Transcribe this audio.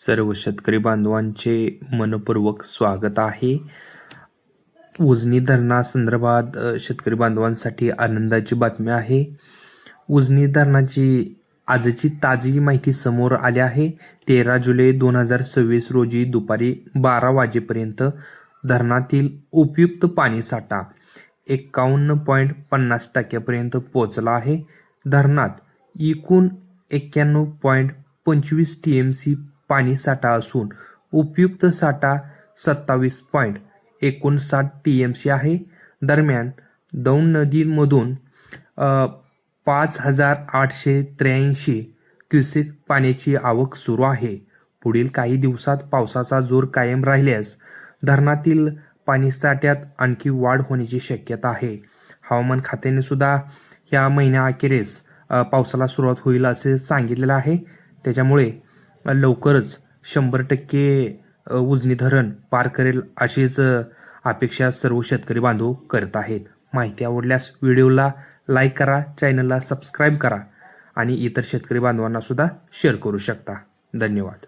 सर्व शेतकरी बांधवांचे मनपूर्वक स्वागत आहे. उजनी धरणासंदर्भात शेतकरी बांधवांसाठी आनंदाची बातमी आहे. उजनी धरणाची आजची ताजी माहिती समोर आली आहे. 13 जुलै 2026 रोजी दुपारी 12 वाजेपर्यंत धरणातील उपयुक्त पाणीसाठा 51.50% पोहोचला आहे. धरणात एकूण 91.25 TMC पाणीसाठा असून उपयुक्त साठा 27.59 TMC आहे. दरम्यान दौंड नदीमधून 5,883 क्युसेक पाण्याची आवक सुरू आहे. पुढील काही दिवसात पावसाचा जोर कायम राहिल्यास धरणातील पाणीसाठ्यात आणखी वाढ होण्याची शक्यता आहे. हवामान खात्याने सुद्धा या महिन्याअखेरीस पावसाला सुरुवात होईल असे सांगितलेलं आहे. त्याच्यामुळे लवकरच 100% उजनी धरण पार करेल अशीच अपेक्षा सर्व शेतकरी बांधव करत आहेत. माहिती आवडल्यास व्हिडिओला लाईक करा, चॅनलला सबस्क्राईब करा आणि इतर शेतकरी बांधवांना सुद्धा शेअर करू शकता. धन्यवाद.